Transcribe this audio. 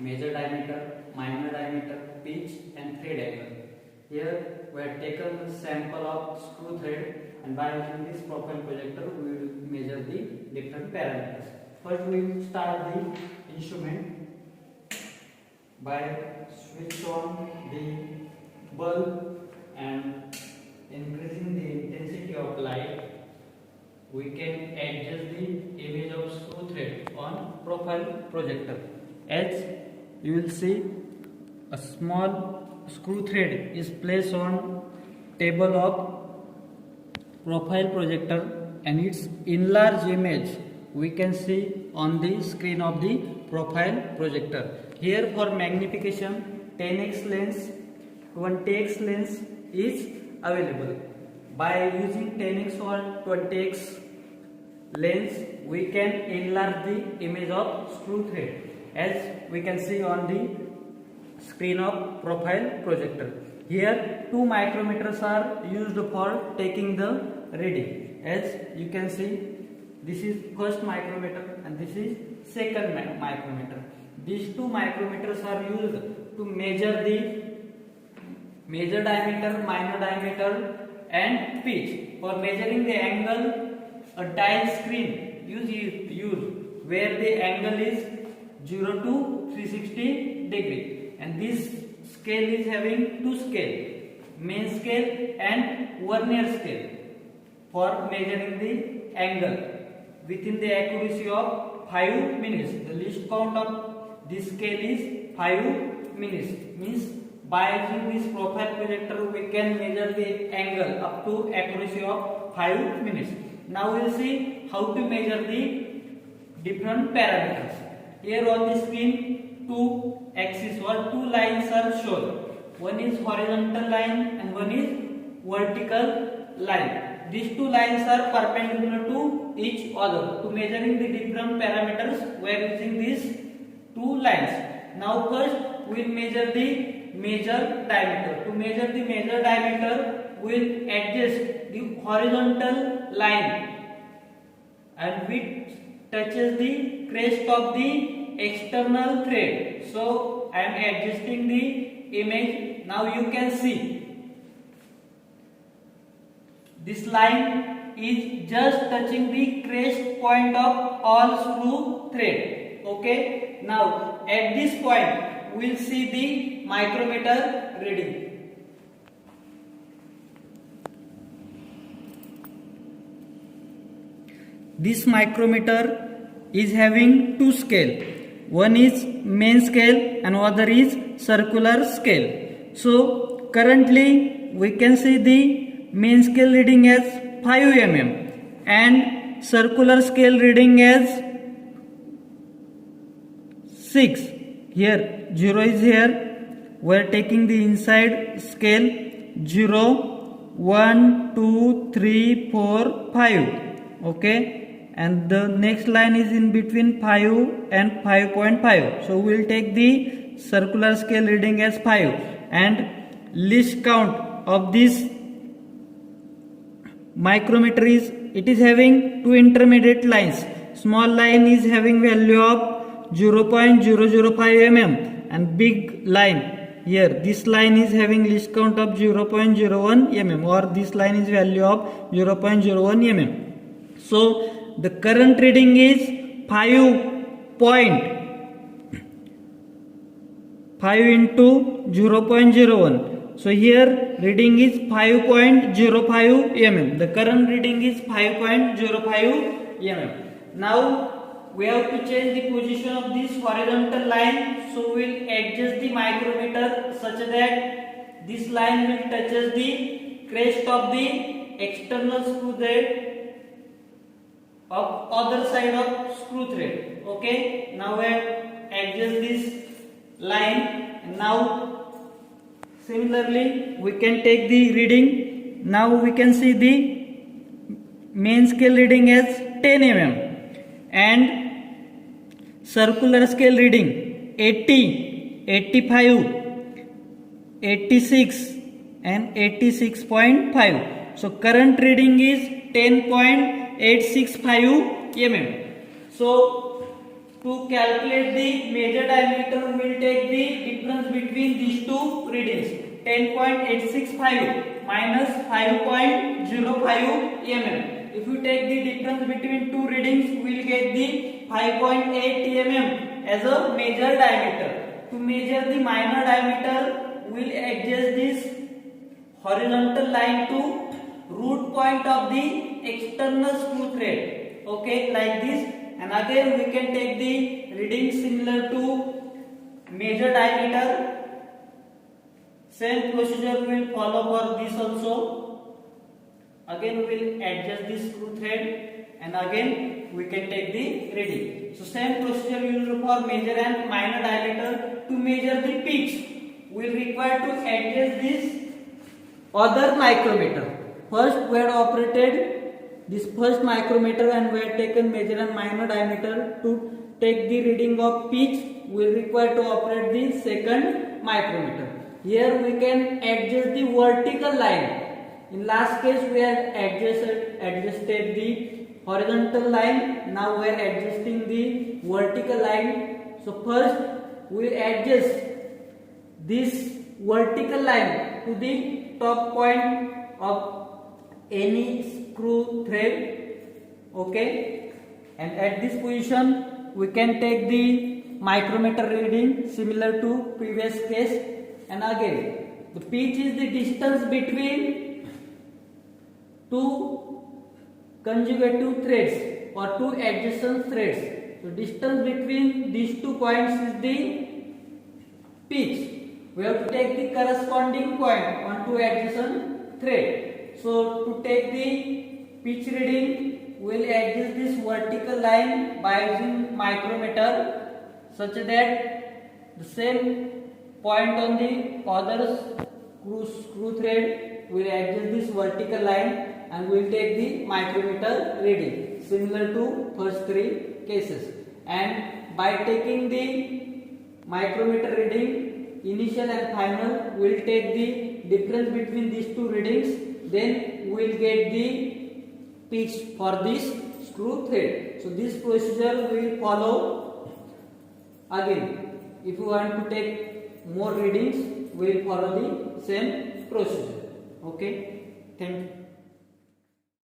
major diameter, minor diameter, pitch and thread angle. Here we have taken a sample of screw thread, and by using this profile projector we will measure the different parameters. First we will start the instrument by switch on the bulb and increasing the intensity of light. We can adjust the image of screw thread on profile projector. As you will see, a small screw thread is placed on table of profile projector, and its enlarged image we can see on the screen of the profile projector. Here for magnification 10x lens, 20x lens is available. By using 10x or 20x lens we can enlarge the image of screw thread, as we can see on the screen of profile projector. Here 2 micrometers are used for taking the reading. As you can see, this is first micrometer and this is second micrometer. These 2 micrometers are used to measure the major diameter, minor diameter and pitch. For measuring the angle, a dial screen is used where the angle is 0 to 360 degree, and this scale is having 2 scale, main scale and vernier scale, for measuring the angle within the accuracy of 5 minutes. The least count of this scale is 5 minutes. Means by using this profile projector we can measure the angle up to accuracy of 5 minutes. Now we will see how to measure the different parameters. Here on the screen 2 axes or 2 lines are shown. One is horizontal line and one is vertical line. These 2 lines are perpendicular to each other. To measuring the different parameters we are using these 2 lines. Now first we will measure the major diameter. To measure the major diameter we will adjust the horizontal line and which touches the crest of the external thread. So I am adjusting the image. Now you can see this line is just touching the crest point of all screw thread. Okay. Now at this point we will see the micrometer reading. This micrometer is having 2 scale. One is main scale and other is circular scale. So currently we can see the main scale reading as 5 mm and circular scale reading as 6. Here 0 is here. We are taking the inside scale 0, 1, 2, 3, 4, 5. Okay. And the next line is in between 5 and 5.5. So we will take the circular scale reading as 5, and least count of this micrometer is, it is having 2 intermediate lines. Small line is having value of 0.005 mm and big line here, this line is having least count of 0.01 mm, or this line is value of 0.01 mm. So the current reading is 5 into 0.01. So here reading is 5.05 mm. The current reading is 5.05 mm. Now we have to change the position of this horizontal line. So we will adjust the micrometer such that this line will touches the crest of the external screw thread of other side of screw thread. Okay. Now we have adjust this line, and now similarly we can take the reading. Now we can see the main scale reading as 10 mm and circular scale reading 80, 85, 86 and 86.5. So current reading is 10.865 mm. So To calculate the major diameter, we will take the difference between these two readings. 10.865 minus 5.05 mm. If you take the difference between two readings, we will get the 5.8 mm as a major diameter. To measure the minor diameter, we will adjust this horizontal line to root point of the external screw thread. Okay, like this. And again we can take the reading similar to major diameter. Same procedure we will follow for this also. Again we will adjust this screw thread and again we can take the reading. So same procedure we will do for major and minor diameter. To measure the pitch, we will require to adjust this other micrometer. First we had operated this first micrometer and we have taken major and minor diameter. To take the reading of pitch, we will require to operate the second micrometer. Here we can adjust the vertical line. In last case we had adjusted the horizontal line. Now we are adjusting the vertical line. So first we will adjust this vertical line to the top point of any screw thread. Okay, and at this position we can take the micrometer reading similar to previous case. And again the pitch is the distance between two consecutive threads or two adjacent threads. So distance between these 2 points is the pitch. We have to take the corresponding point on two adjacent threads. So to take the pitch reading, we will adjust this vertical line by using micrometer such that the same point on the other screw thread, we will adjust this vertical line and we will take the micrometer reading similar to first 3 cases. And by taking the micrometer reading, initial and final, we will take the difference between these two readings. Then we will get the pitch for this screw thread. So this procedure we will follow again. If you want to take more readings, we will follow the same procedure. Okay, thank you.